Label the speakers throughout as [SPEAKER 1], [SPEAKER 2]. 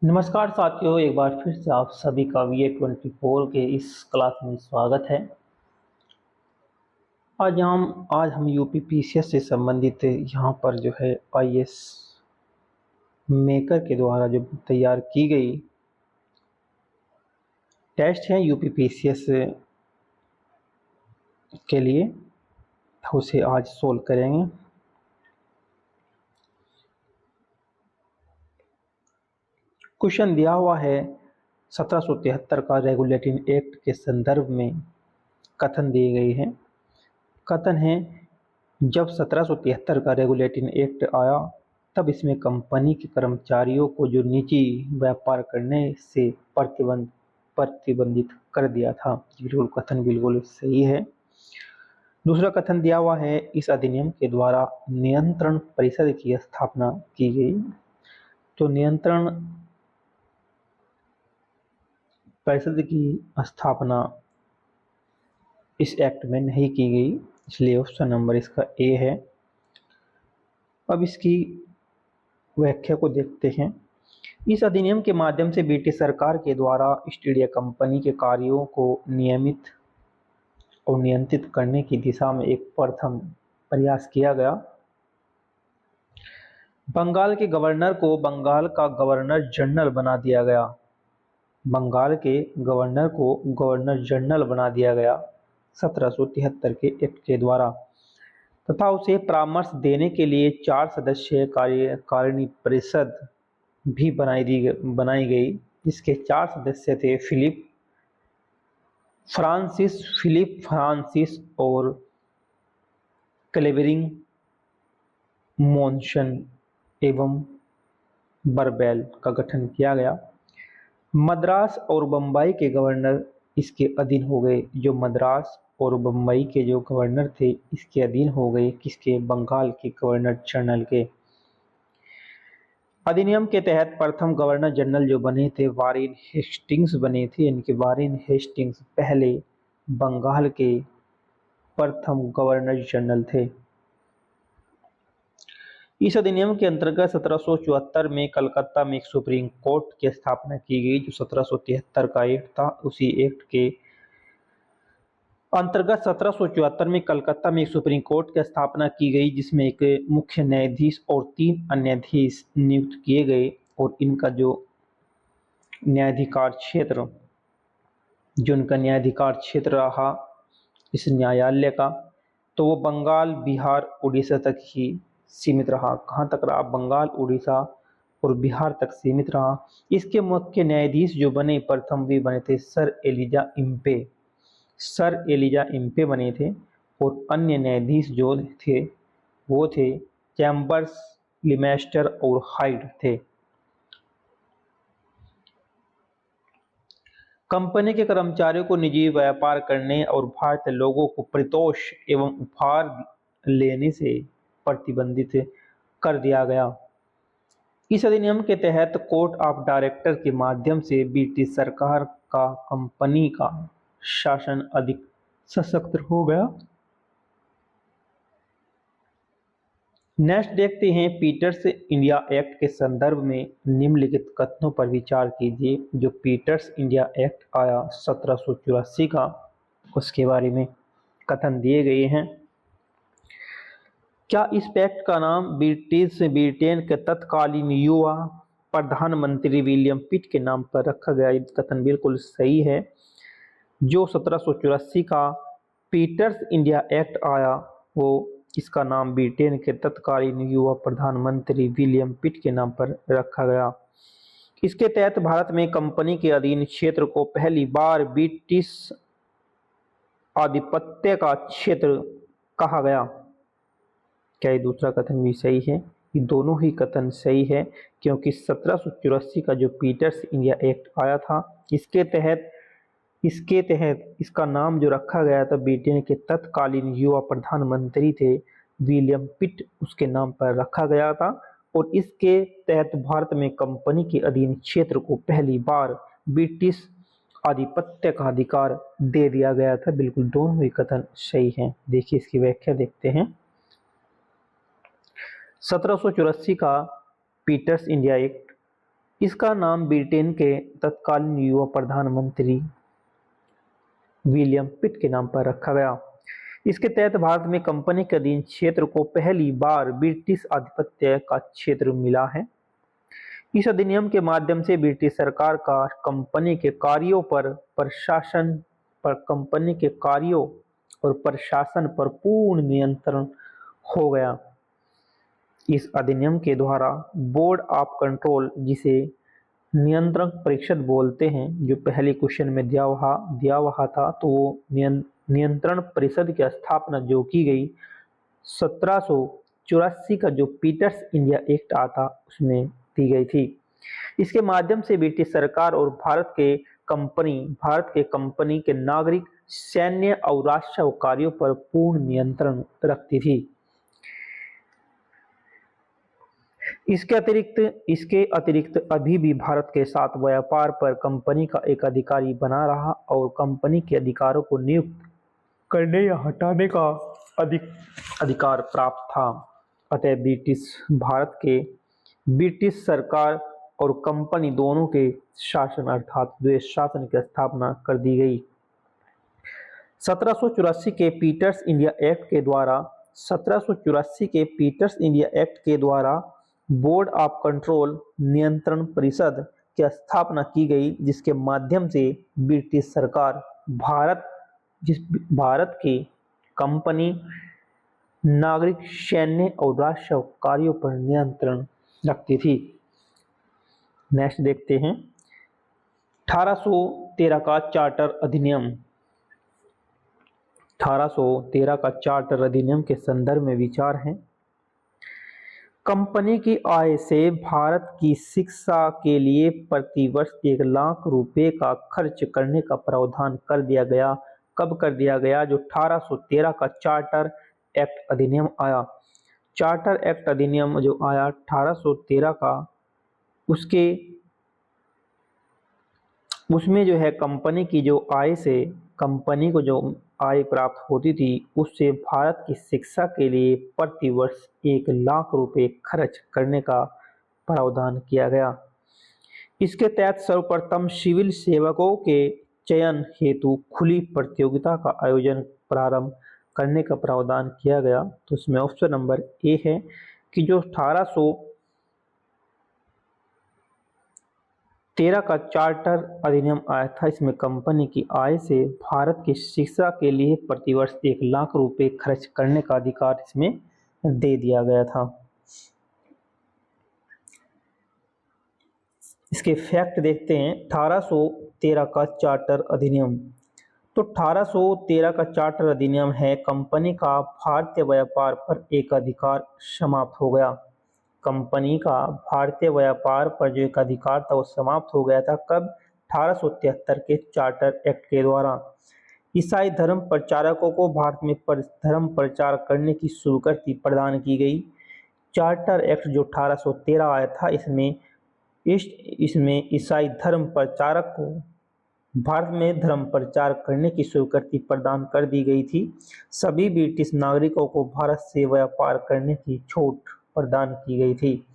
[SPEAKER 1] नमस्कार साथियों, एक बार फिर से आप सभी का VA24 के इस क्लास में स्वागत है। आज हम यूपी पीसीएस से संबंधित यहाँ पर जो है आईएएस मेकर के द्वारा जो तैयार की गई टेस्ट है यूपी पीसीएस के लिए, उसे आज सोल्व करेंगे। क्वेश्चन दिया हुआ है 1773 का रेगुलेटिंग एक्ट के संदर्भ में कथन दिए गए हैं। कथन है, जब 1773 का रेगुलेटिंग एक्ट आया तब इसमें कंपनी के कर्मचारियों को जो निजी व्यापार करने से प्रतिबंधित कर दिया था। बिल्कुल कथन बिल्कुल सही है। दूसरा कथन दिया हुआ है, इस अधिनियम के द्वारा नियंत्रण परिषद की स्थापना की गई। तो नियंत्रण परिषद की स्थापना इस एक्ट में नहीं की गई, इसलिए ऑप्शन नंबर इसका ए है। अब इसकी व्याख्या को देखते हैं। इस अधिनियम के माध्यम से ब्रिटिश सरकार के द्वारा ईस्ट इंडिया कंपनी के कार्यों को नियमित और नियंत्रित करने की दिशा में एक प्रथम प्रयास किया गया। बंगाल के गवर्नर को बंगाल का गवर्नर जनरल बना दिया गया। बंगाल के गवर्नर को गवर्नर जनरल बना दिया गया 1773 के एक्ट के द्वारा, तथा उसे परामर्श देने के लिए 4 सदस्यीय कार्यकारिणी परिषद भी बनाई गई, जिसके 4 सदस्य थे फिलिप फ्रांसिस और क्लेवेरिंग मॉन्सन एवं बरबेल का गठन किया गया। मद्रास और बम्बई के गवर्नर इसके अधीन हो गए। जो मद्रास और बम्बई के जो गवर्नर थे इसके अधीन हो गए किसके? बंगाल के गवर्नर जनरल के। अधिनियम के तहत प्रथम गवर्नर जनरल जो बने थे वारेन हेस्टिंग्स बने थे। इनके वारेन हेस्टिंग्स पहले बंगाल के प्रथम गवर्नर जनरल थे। इस अधिनियम के अंतर्गत 1774 में कलकत्ता में एक सुप्रीम कोर्ट की स्थापना की गई। जो 1773 का एक्ट था, उसी एक्ट के अंतर्गत 1774 में कलकत्ता में एक सुप्रीम कोर्ट की स्थापना की गई, जिसमें एक मुख्य न्यायाधीश और 3 न्यायाधीश नियुक्त किए गए। और इनका जो न्यायाधिकार क्षेत्र रहा इस न्यायालय का, तो वो बंगाल, बिहार, उड़ीसा तक ही सीमित रहा। कहाँ तक रहा? बंगाल, उड़ीसा और बिहार तक सीमित रहा। इसके मुख्य न्यायाधीश जो बने, प्रथम भी बने थे सर एलिजा इम्पे बने थे। और अन्य न्यायाधीश जो थे वो थे चैम्बर्स, लिमेस्टर और हाइड थे। कंपनी के कर्मचारियों को निजी व्यापार करने और भारतीय लोगों को परितोष एवं उपहार लेने से प्रतिबंधित कर दिया गया। इस अधिनियम के तहत कोर्ट ऑफ डायरेक्टर के माध्यम से ब्रिटिश सरकार का कंपनी का शासन अधिक सशक्त हो गया। नेक्स्ट देखते हैं, पीटर्स इंडिया एक्ट के संदर्भ में निम्नलिखित कथनों पर विचार कीजिए। जो पीटर्स इंडिया एक्ट आया 1784 का, उसके बारे में कथन दिए गए हैं। क्या इस एक्ट का नाम ब्रिटेन के तत्कालीन युवा प्रधानमंत्री विलियम पिट के नाम पर रखा गया? कथन बिल्कुल सही है। जो 1784 का पीटर्स इंडिया एक्ट आया, वो इसका नाम ब्रिटेन के तत्कालीन युवा प्रधानमंत्री विलियम पिट के नाम पर रखा गया। इसके तहत भारत में कंपनी के अधीन क्षेत्र को पहली बार ब्रिटिश आधिपत्य का क्षेत्र कहा गया। क्या ये दूसरा कथन भी सही है? ये दोनों ही कथन सही है, क्योंकि 1784 का जो पीटर्स इंडिया एक्ट आया था, इसके तहत इसका नाम जो रखा गया था, ब्रिटेन के तत्कालीन युवा प्रधानमंत्री थे विलियम पिट, उसके नाम पर रखा गया था। और इसके तहत भारत में कंपनी के अधीन क्षेत्र को पहली बार ब्रिटिश आधिपत्य का अधिकार दे दिया गया था। बिल्कुल दोनों ही कथन सही हैं। देखिए इसकी व्याख्या देखते हैं। 1784 का पीटर्स इंडिया एक्ट इसका नाम ब्रिटेन के तत्कालीन युवा प्रधानमंत्री विलियम पिट के नाम पर रखा गया। इसके तहत भारत में कंपनी के अधीन क्षेत्र को पहली बार ब्रिटिश आधिपत्य का क्षेत्र मिला है। इस अधिनियम के माध्यम से ब्रिटिश सरकार का कंपनी के कार्यों और प्रशासन पर पूर्ण नियंत्रण हो गया। इस अधिनियम के द्वारा बोर्ड ऑफ कंट्रोल, जिसे नियंत्रक परिषद बोलते हैं, जो पहले क्वेश्चन में दिया हुआ था, तो वो नियंत्रण परिषद की स्थापना जो की गई 1784 का जो पीटर्स इंडिया एक्ट आता उसमें दी गई थी। इसके माध्यम से ब्रिटिश सरकार और भारत के कंपनी के नागरिक, सैन्य और राजस्व कार्यों पर पूर्ण नियंत्रण रखती थी। इसके अतिरिक्त अभी भी भारत के साथ व्यापार पर कंपनी का एक अधिकारी बना रहा और कंपनी के अधिकारों को नियुक्त करने या हटाने का अधिकार प्राप्त था। अतः ब्रिटिश सरकार और कंपनी दोनों के शासन अर्थात द्वैध शासन की स्थापना कर दी गई। 1784 के पीटर्स इंडिया एक्ट के द्वारा बोर्ड ऑफ कंट्रोल नियंत्रण परिषद की स्थापना की गई, जिसके माध्यम से ब्रिटिश सरकार भारत की कंपनी, नागरिक, सैन्य और राजस्व कार्यों पर नियंत्रण रखती थी। नेक्स्ट देखते हैं 1813 का चार्टर अधिनियम। 1813 का चार्टर अधिनियम के संदर्भ में विचार है। कंपनी की आय से भारत की शिक्षा के लिए प्रतिवर्ष 1 लाख रुपए का खर्च करने का प्रावधान कर दिया गया। कब कर दिया गया? जो 1813 का चार्टर एक्ट अधिनियम आया। चार्टर एक्ट अधिनियम जो आया 1813 का, उसमें जो है कंपनी की जो आय से, कंपनी को जो आय प्राप्त होती थी उससे भारत की शिक्षा के लिए प्रतिवर्ष 1 लाख रुपए खर्च करने का प्रावधान किया गया। इसके तहत सर्वप्रथम सिविल सेवकों के चयन हेतु खुली प्रतियोगिता का आयोजन प्रारंभ करने का प्रावधान किया गया। तो इसमें ऑप्शन नंबर ए है कि जो 1813 का चार्टर अधिनियम आया था, इसमें कंपनी की आय से भारत की शिक्षा के लिए प्रतिवर्ष 1 लाख रुपए खर्च करने का अधिकार इसमें दे दिया गया था। इसके फैक्ट देखते हैं। 1813 का चार्टर अधिनियम, तो 1813 का चार्टर अधिनियम है कंपनी का भारतीय व्यापार पर एक अधिकार समाप्त हो गया। कंपनी का भारतीय व्यापार पर जो एक अधिकार था वो समाप्त हो गया था। कब? 1873 के चार्टर एक्ट के द्वारा। ईसाई धर्म प्रचारकों को भारत में धर्म प्रचार करने की स्वीकृति प्रदान की गई। चार्टर एक्ट जो 1813 आया था, इसमें ईसाई धर्म प्रचारक को भारत में धर्म प्रचार करने की स्वीकृति प्रदान कर दी गई थी। सभी ब्रिटिश नागरिकों को भारत से व्यापार करने की छूट प्रदान की गई थी।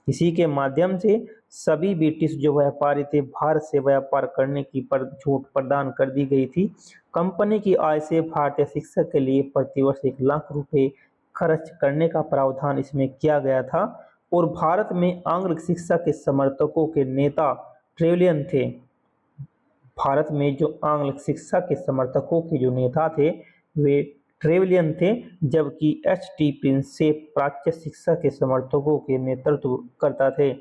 [SPEAKER 1] इसी के माध्यम से सभी ब्रिटिश जो व्यापारी थे भारत से व्यापार करने की छूट प्रदान कर दी गई थी। कंपनी की आय से भारतीय शिक्षा के लिए प्रतिवर्ष 1 लाख रुपए खर्च करने का प्रावधान इसमें किया गया था। और भारत में आंग्ल शिक्षा के समर्थकों के नेता ट्रेवलियन थे। भारत में जो आंग्ल शिक्षा के समर्थकों के जो नेता थे वे ट्रेवलियन थे, जबकि H.T. प्रिंसेप प्राच्य शिक्षा के समर्थकों के नेतृत्व करता थे।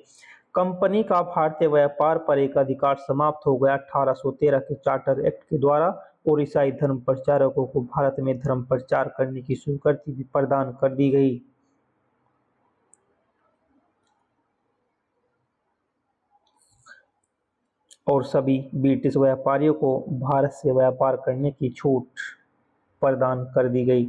[SPEAKER 1] कंपनी का भारतीय व्यापार पर एक अधिकार समाप्त हो गया 1813 के चार्टर एक्ट के द्वारा और ईसाई धर्म प्रचारकों को भारत में धर्म प्रचार करने की स्वीकृति भी प्रदान कर दी गई। और सभी ब्रिटिश व्यापारियों को भारत से व्यापार करने की छूट प्रदान कर दी गई।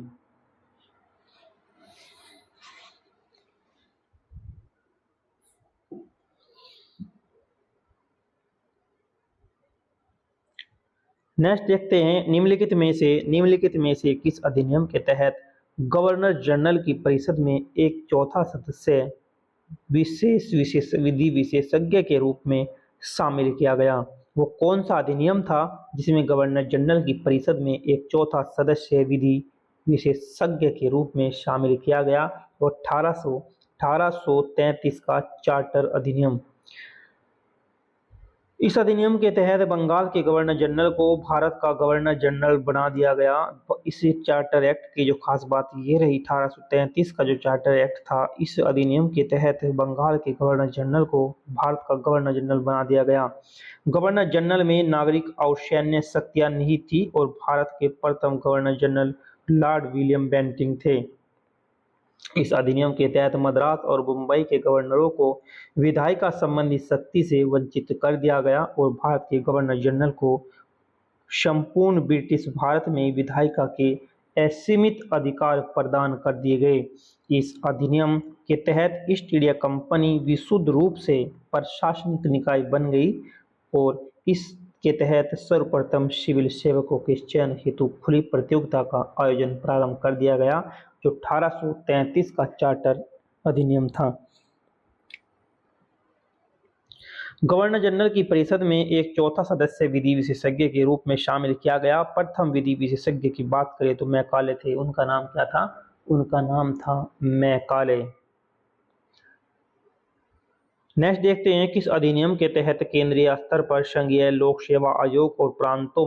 [SPEAKER 1] नेक्स्ट देखते हैं निम्नलिखित में से किस अधिनियम के तहत गवर्नर जनरल की परिषद में एक चौथा सदस्य विशेष विधि विशेषज्ञ के रूप में शामिल किया गया। वो कौन सा अधिनियम था जिसमें गवर्नर जनरल की परिषद में एक चौथा सदस्य विधि विशेषज्ञ के रूप में शामिल किया गया? और 1833 का चार्टर अधिनियम। इस अधिनियम के तहत बंगाल के गवर्नर जनरल को भारत का गवर्नर जनरल बना दिया गया। इस चार्टर एक्ट की जो खास बात ये रही, 1833 का जो चार्टर एक्ट था, इस अधिनियम के तहत बंगाल के गवर्नर जनरल को भारत का गवर्नर जनरल बना दिया गया। गवर्नर जनरल में नागरिक और सैन्य शक्तियां निहित थी और भारत के प्रथम governor general Lord William Bentinck थे। इस अधिनियम के तहत मद्रास और मुंबई के गवर्नरों को विधायिका संबंधी शक्ति से वंचित कर दिया गया और भारत के गवर्नर जनरल को संपूर्ण ब्रिटिश भारत में विधायिका के असीमित अधिकार प्रदान कर दिए गए। इस अधिनियम के तहत ईस्ट इंडिया कंपनी विशुद्ध रूप से प्रशासनिक निकाय बन गई और इसके तहत सर्वप्रथम सिविल सेवकों के चयन हेतु खुली प्रतियोगिता का आयोजन प्रारंभ कर दिया गया, जो 1833 का चार्टर अधिनियम था। गवर्नर जनरल की परिषद में एक चौथा सदस्य विधि विशेषज्ञ के रूप में शामिल किया गया। प्रथम विधि विशेषज्ञ की बात करें तो मैकाले थे। उनका नाम क्या था? उनका नाम था मैकाले। नेक्स्ट देखते हैं, किस अधिनियम के तहत केंद्रीय स्तर पर संघीय लोक सेवा आयोग और प्रांतों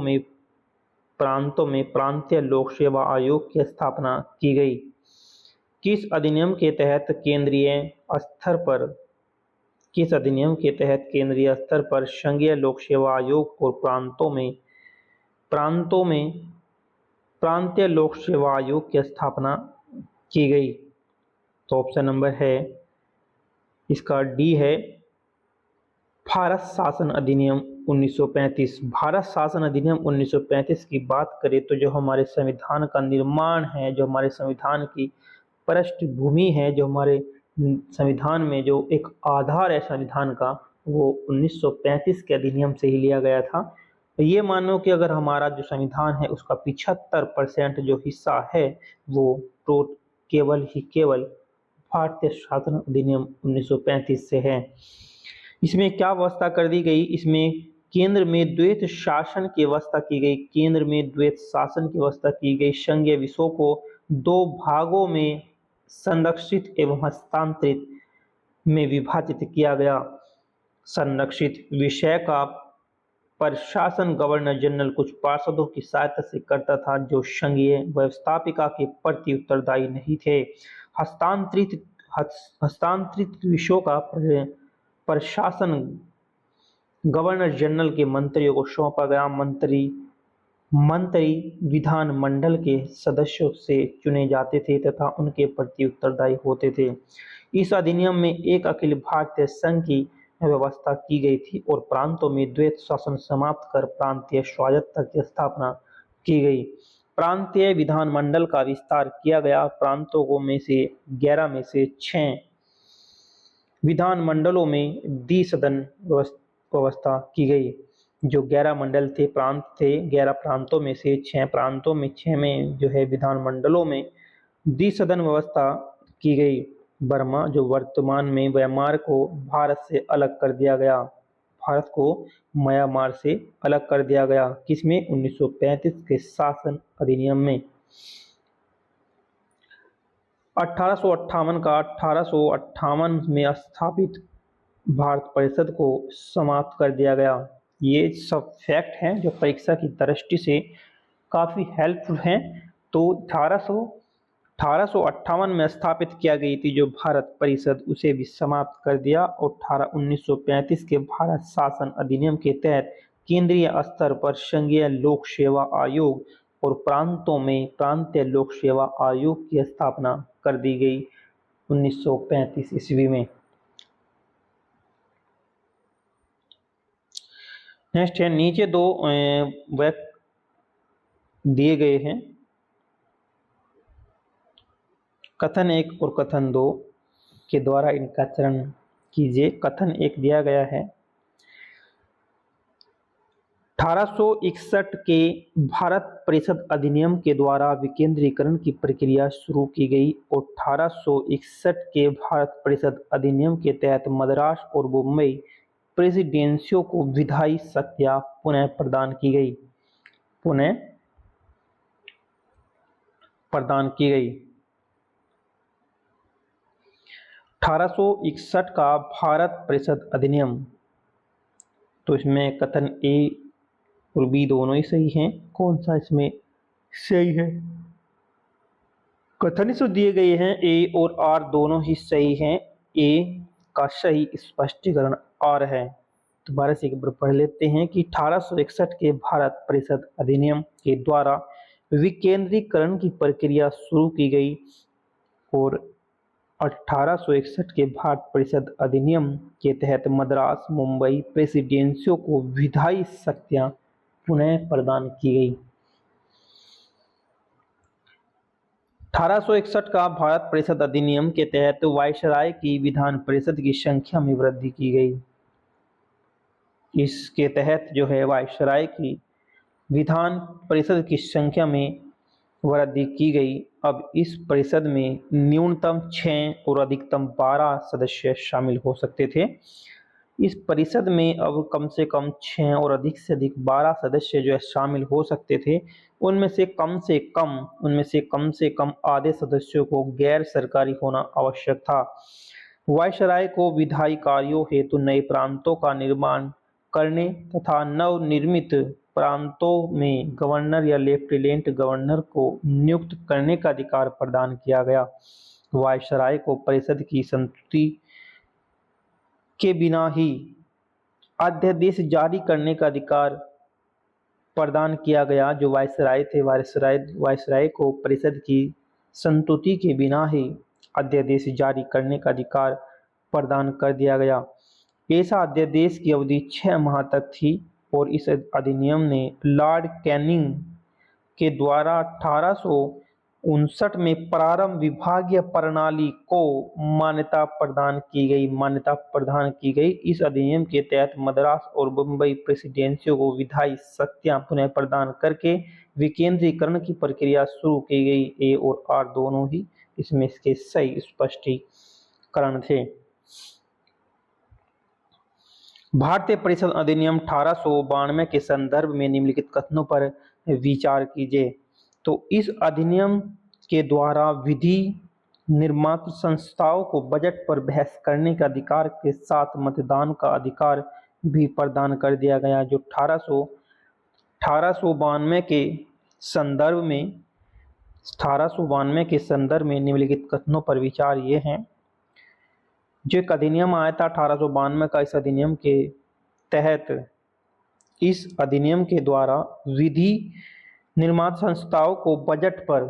[SPEAKER 1] में प्रांतीय लोक सेवा आयोग की स्थापना की गई? किस अधिनियम के तहत केंद्रीय स्तर पर संघीय लोक सेवा आयोग और प्रांतों में प्रांतीय लोक सेवा आयोग की स्थापना की गई? तो ऑप्शन नंबर है इसका डी है, भारत शासन अधिनियम 1935। भारत शासन अधिनियम 1935 की बात करें तो जो हमारे संविधान का निर्माण है, जो हमारे संविधान की पृष्ठभूमि है, जो हमारे संविधान में जो एक आधार है संविधान का, वो 1935 के अधिनियम से ही लिया गया था। तो ये मानो कि अगर हमारा जो संविधान है उसका 75% जो हिस्सा है वो तो केवल भारतीय शासन अधिनियम 1935 से है। इसमें क्या व्यवस्था कर दी गई? इसमें केंद्र में द्वैत शासन की व्यवस्था की गई। केंद्र में द्वैत शासन की व्यवस्था की गई। संघीय विषयों को 2 भागों में संरक्षित एवं हस्तांतरित में विभाजित किया गया। संरक्षित विषय का प्रशासन गवर्नर जनरल कुछ पार्षदों की सहायता से करता था जो संघीय व्यवस्थापिका के प्रति उत्तरदायी नहीं थे। हस्तांतरित विषयों का प्रशासन गवर्नर जनरल के मंत्रियों को सौंपा गया। मंत्री विधानमंडल के सदस्यों से चुने जाते थे तथा उनके प्रति उत्तरदायी होते थे। इस अधिनियम में एक अखिल भारतीय संघ की व्यवस्था की गई थी और प्रांतों में द्वैत शासन समाप्त कर प्रांतीय स्वायत्तता की स्थापना की गई। प्रांतीय विधानमंडल का विस्तार किया गया। प्रांतों में से 11 में से 6 विधानमंडलों में द्विसदन व्यवस्था की गई। जो 11 मंडल थे, प्रांत थे, 11 प्रांतों में से 6 प्रांतों में 6 में जो है विधानमंडलों में द्विसदन व्यवस्था की गई। बर्मा जो वर्तमान में म्यांमार को भारत से अलग कर दिया गया। भारत को म्यांमार से अलग कर दिया गया। किसमें? 1935 के शासन अधिनियम में। 1858 में स्थापित भारत परिषद को समाप्त कर दिया गया। ये सब फैक्ट हैं जो परीक्षा की दृष्टि से काफ़ी हेल्पफुल हैं। तो 1858 में स्थापित किया गई थी जो भारत परिषद, उसे भी समाप्त कर दिया और 1935 के भारत शासन अधिनियम के तहत केंद्रीय स्तर पर संघीय लोक सेवा आयोग और प्रांतों में प्रांतीय लोक सेवा आयोग की स्थापना कर दी गई 1935 ईस्वी में। नेक्स्ट है, नीचे 2 वाक्य दिए गए हैं, कथन 1 और कथन 2 के द्वारा इनका चरण कीजिए। कथन 1 दिया गया है, 1861 के भारत परिषद अधिनियम के द्वारा विकेंद्रीकरण की प्रक्रिया शुरू की गई और 1861 के भारत परिषद अधिनियम के तहत मद्रास और मुंबई प्रेसिडेंसियों को विधायी शक्तियां पुनः प्रदान की गई। 1861 का भारत परिषद अधिनियम, तो इसमें कथन ए और बी दोनों ही सही हैं। कौन सा इसमें सही है? कथन जो दिए गए हैं ए और आर दोनों ही सही हैं। ए का सही स्पष्टीकरण आर है। दोबारा से एक बार पढ़ लेते हैं कि 1861 के भारत परिषद अधिनियम के द्वारा विकेंद्रीकरण की प्रक्रिया शुरू की गई और 1861 के भारत परिषद अधिनियम के तहत मद्रास मुंबई प्रेसिडेंसियों को विधायी शक्तियां पुनः प्रदान की गई। 1861 का भारत परिषद अधिनियम के तहत वायसराय की विधान परिषद की संख्या में वृद्धि की गई। इसके तहत जो है वायसराय की विधान परिषद की संख्या में वृद्धि की गई। अब इस परिषद में न्यूनतम 6 और अधिकतम 12 सदस्य शामिल हो सकते थे। इस परिषद में अब कम से कम 6 और अधिक से अधिक 12 सदस्य जो है शामिल हो सकते थे। उनमें से कम से कम आधे सदस्यों को गैर सरकारी होना आवश्यक था। वायसराय को विधायी कार्यों हेतु नए प्रांतों का निर्माण करने तथा नवनिर्मित प्रांतों में गवर्नर या लेफ्टिनेंट गवर्नर को नियुक्त करने का अधिकार प्रदान किया गया। वायसराय को परिषद की संस्तुति के बिना ही अध्यादेश जारी करने का अधिकार प्रदान किया गया। जो वायसराय थे, वायसराय को परिषद की संस्तुति के बिना ही अध्यादेश जारी करने का अधिकार प्रदान कर दिया गया। ऐसा अध्यादेश की अवधि 6 माह तक थी और इस अधिनियम ने लॉर्ड कैनिंग के द्वारा 1859 में प्रारंभ विभागीय प्रणाली को मान्यता प्रदान की गई। इस अधिनियम के तहत मद्रास और मुंबई प्रेसिडेंसियों को विधायी शक्तियां पुनः प्रदान करके विकेंद्रीकरण की प्रक्रिया शुरू की गई। ए और आर दोनों ही इसमें इसके सही स्पष्टीकरण थे। भारतीय परिषद अधिनियम 1892 के संदर्भ में निम्नलिखित कथनों पर विचार कीजिए। तो इस अधिनियम के द्वारा विधि निर्माण संस्थाओं को बजट पर बहस करने के अधिकार के साथ मतदान का अधिकार भी प्रदान कर दिया गया। जो 1892 के संदर्भ में निम्नलिखित कथनों पर विचार ये हैं। जो एक अधिनियम आया था 1892 का, इस अधिनियम के तहत इस अधिनियम के द्वारा विधि निर्माण संस्थाओं को बजट पर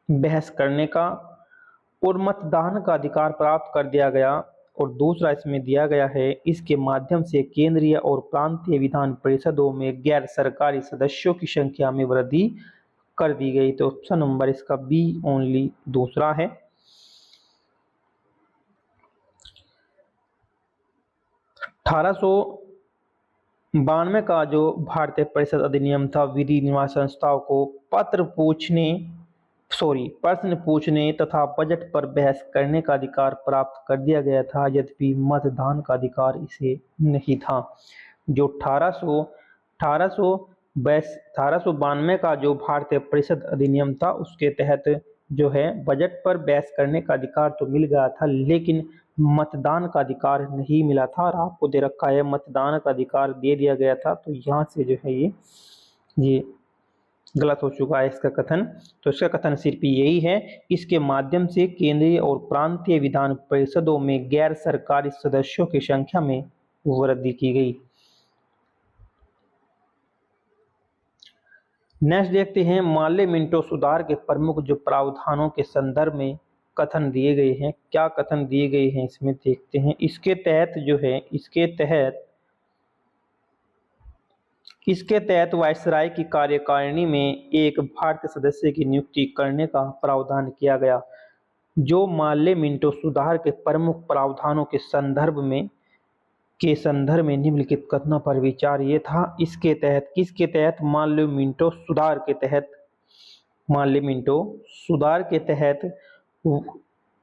[SPEAKER 1] बहस करने का और मतदान का अधिकार प्राप्त कर दिया गया। और दूसरा इसमें दिया गया है, इसके माध्यम से केंद्रीय और प्रांतीय विधान परिषदों में गैर सरकारी सदस्यों की संख्या में वृद्धि कर दी गई। तो ऑप्शन नंबर इसका बी ओनली दूसरा है। 1892 का जो भारतीय परिषद अधिनियम था, विधि निर्माण संस्थाओं को प्रश्न पूछने तथा बजट पर बहस करने का अधिकार प्राप्त कर दिया गया था, यद्यपि मतदान का अधिकार इसे नहीं था। जो 1892 का जो भारतीय परिषद अधिनियम था, उसके तहत जो है बजट पर बहस करने का अधिकार तो मिल गया था, लेकिन मतदान का अधिकार नहीं मिला था। और आपको दे रखा है मतदान का अधिकार दे दिया गया था, तो यहाँ से जो है ये गलत हो चुका है इसका कथन। तो इसका कथन सिर्फ यही है, इसके माध्यम से केंद्रीय और प्रांतीय विधान परिषदों में गैर सरकारी सदस्यों की संख्या में वृद्धि की गई। नेक्स्ट देखते हैं, माल्ले मिंटो सुधार के प्रमुख जो प्रावधानों के संदर्भ में कथन दिए गए हैं, क्या कथन दिए गए हैं इसमें देखते हैं। इसके तहत वायसराय की कार्यकारिणी में एक भारतीय सदस्य की नियुक्ति करने का प्रावधान किया गया। जो माल्ले मिंटो सुधार के प्रमुख प्रावधानों के संदर्भ में के संदर्भ में निम्नलिखित कथनों पर विचार ये था, इसके तहत किसके तहत, मार्लिमेंटो सुधार के तहत, मार्लिमेंटो सुधार के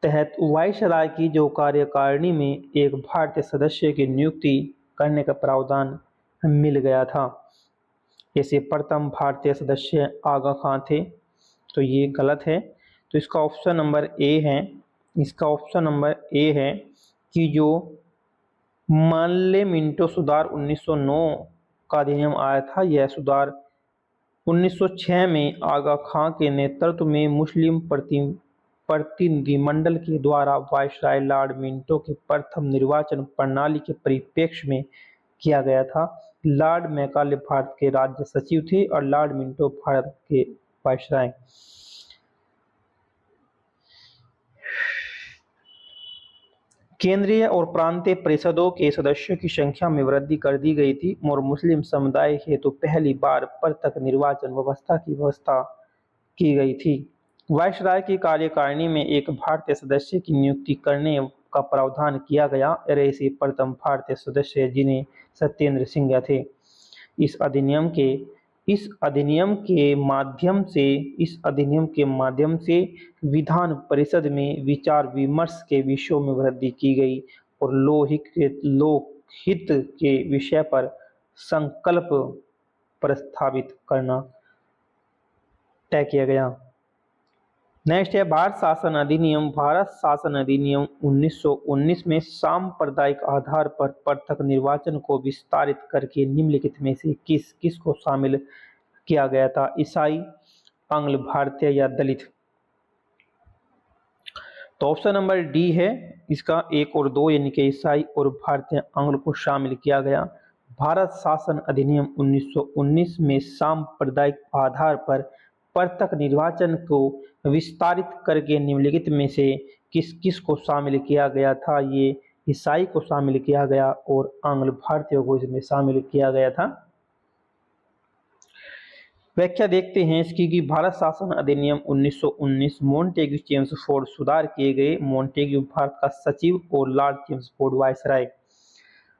[SPEAKER 1] तहत वायसराय की जो कार्यकारिणी में एक भारतीय सदस्य की नियुक्ति करने का प्रावधान मिल गया था। ऐसे प्रथम भारतीय सदस्य आगा खां थे, तो ये गलत है। तो इसका ऑप्शन नंबर ए है, इसका ऑप्शन नंबर ए है कि जो मार्लिमेंटो सुधार 1909 का अधिनियम आया था, यह सुधार 1906 में आगा खां के नेतृत्व में मुस्लिम प्रतिनिधिमंडल के द्वारा वायसराय लॉर्ड मिंटो के प्रथम निर्वाचन प्रणाली के परिप्रेक्ष्य में किया गया था। लॉर्ड मैकाले भारत के राज्य सचिव थे और लॉर्ड मिंटो भारत के वायसराय। केंद्रीय और प्रांतीय परिषदों के सदस्यों की संख्या में वृद्धि कर दी गई थी और मुस्लिम समुदाय हेतु पहली बार पृथक निर्वाचन व्यवस्था की व्यवस्था की गई थी। वायसराय की कार्यकारिणी में एक भारतीय सदस्य की नियुक्ति करने का प्रावधान किया गया और ऐसे प्रथम भारतीय सदस्य जिन्हें सत्येंद्र सिंह थे। इस अधिनियम के माध्यम से विधान परिषद में विचार विमर्श के विषयों में वृद्धि की गई और लोकहित के विषय पर संकल्प प्रस्तावित करना तय किया गया। नेक्स्ट है भारत शासन अधिनियम। भारत शासन अधिनियम 1919 में सांप्रदायिक आधार पर पृथक निर्वाचन को विस्तारित करके निम्नलिखित में से किस को शामिल किया गया था, ईसाई, आंग्ल भारतीय या दलित। तो ऑप्शन नंबर डी है, इसका 1 और 2 यानी कि ईसाई और भारतीय आंग्ल को शामिल किया गया। भारत शासन अधिनियम 1919 में सांप्रदायिक आधार पर पृथक निर्वाचन को विस्तारित करके निम्नलिखित में से किस को शामिल किया गया था, ये ईसाई को शामिल किया गया और आंग्ल भारतीयों को इसमें शामिल किया गया था। व्याख्या देखते हैं इसकी कि भारत शासन अधिनियम 1919 मोंटेग्यू चेम्सफोर्ड सुधार किए गए। मोंटेग्यू भारत का सचिव और Lord Chelmsford viceroy.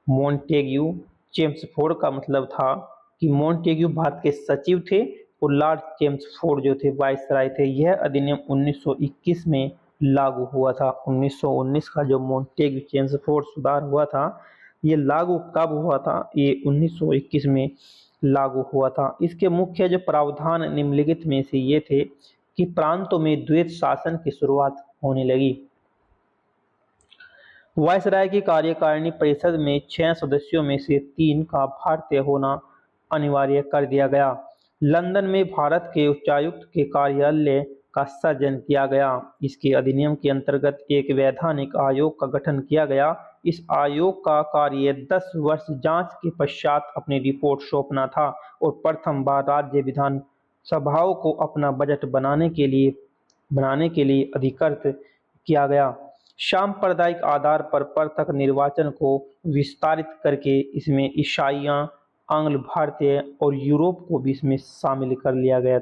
[SPEAKER 1] Montagu Chelmsford का मतलब था कि मोंटेग्यू भारत के सचिव थे और लॉर्ड चेम्सफोर्ड जो थे वायसराय थे। यह अधिनियम 1921 में लागू हुआ था। 1919 का जो मोंटेग्यू चेम्सफोर्ड सुधार हुआ था, ये लागू कब हुआ था, ये 1921 में लागू हुआ था। इसके मुख्य जो प्रावधान निम्नलिखित में से ये थे कि प्रांतों में द्वैत शासन की शुरुआत होने लगी। वायसराय की कार्यकारिणी परिषद में 6 सदस्यों में से 3 का भारतीय होना अनिवार्य कर दिया गया। लंदन में भारत के उच्चायुक्त के कार्यालय का सृजन किया गया। इसके अधिनियम के अंतर्गत एक वैधानिक आयोग का गठन किया गया। इस आयोग का कार्य 10 वर्ष जांच के पश्चात अपनी रिपोर्ट सौंपना था और प्रथम बार राज्य विधान सभाओं को अपना बजट बनाने के लिए अधिकृत किया गया। सांप्रदायिक आधार पर पृथक निर्वाचन को विस्तारित करके इसमें ईसाइयां, आंग्ल भारतीय और यूरोप को भी इसमें शामिल कर लिया गया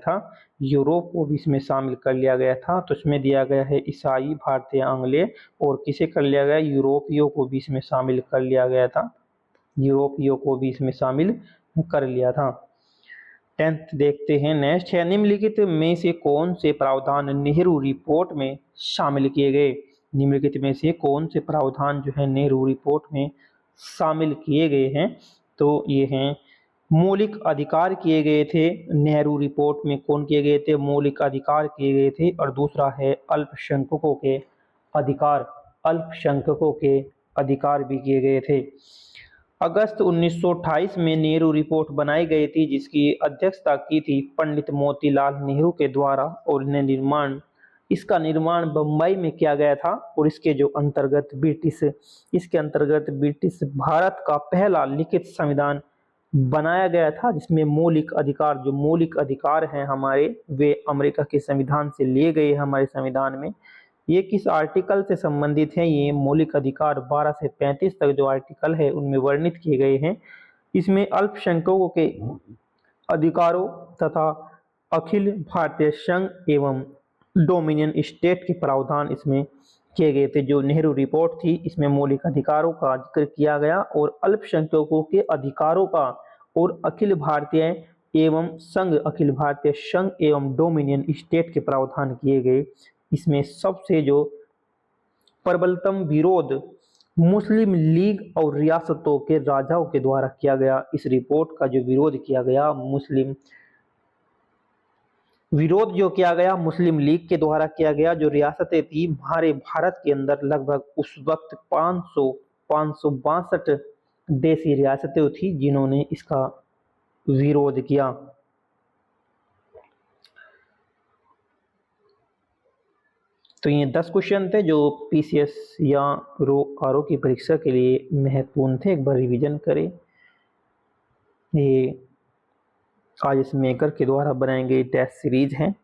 [SPEAKER 1] था। तो इसमें दिया गया है ईसाई, भारतीय, आंग्लेय और किसे कर लिया गया, यूरोपियों को भी इसमें शामिल कर लिया गया था। यूरोपियों को भी इसमें शामिल कर लिया था। 10th देखते हैं। नेक्स्ट है, निम्नलिखित में से कौन से प्रावधान नेहरू रिपोर्ट में शामिल किए गए। निम्नलिखित में से कौन से प्रावधान जो है नेहरू रिपोर्ट में शामिल किए गए हैं, तो ये हैं मौलिक अधिकार किए गए थे। नेहरू रिपोर्ट में कौन किए गए थे, मौलिक अधिकार किए गए थे। और दूसरा है अल्पसंख्यकों के अधिकार भी किए गए थे। अगस्त 1928 में नेहरू रिपोर्ट बनाई गई थी जिसकी अध्यक्षता की थी पंडित मोतीलाल नेहरू के द्वारा और इसका निर्माण बम्बई में किया गया था। और इसके अंतर्गत ब्रिटिश भारत का पहला लिखित संविधान बनाया गया था, जिसमें मौलिक अधिकार हैं हमारे, वे अमेरिका के संविधान से लिए गए हमारे संविधान में। ये किस आर्टिकल से संबंधित हैं, ये मौलिक अधिकार 12 से 35 तक जो आर्टिकल है उनमें वर्णित किए गए हैं। इसमें अल्पसंख्यकों के अधिकारों तथा अखिल भारतीय संघ एवं डोमिनियन स्टेट के प्रावधान इसमें किए गए थे। जो नेहरू रिपोर्ट थी इसमें मौलिक अधिकारों का जिक्र किया गया और अल्पसंख्यकों के अधिकारों का और अखिल भारतीय संघ एवं डोमिनियन स्टेट के प्रावधान किए गए। इसमें सबसे जो प्रबलतम विरोध मुस्लिम लीग और रियासतों के राजाओं के द्वारा किया गया। इस रिपोर्ट का जो विरोध किया गया मुस्लिम लीग के द्वारा किया गया। जो रियासतें थी हमारे भारत के अंदर लगभग उस वक्त 562 देशी रियासतें थी जिन्होंने इसका विरोध किया। तो ये 10 क्वेश्चन थे जो पीसीएस या आरओ की परीक्षा के लिए महत्वपूर्ण थे। एक बार रिवीजन करें। ये आज इस मेकर के द्वारा बनाई गई टेस्ट सीरीज है।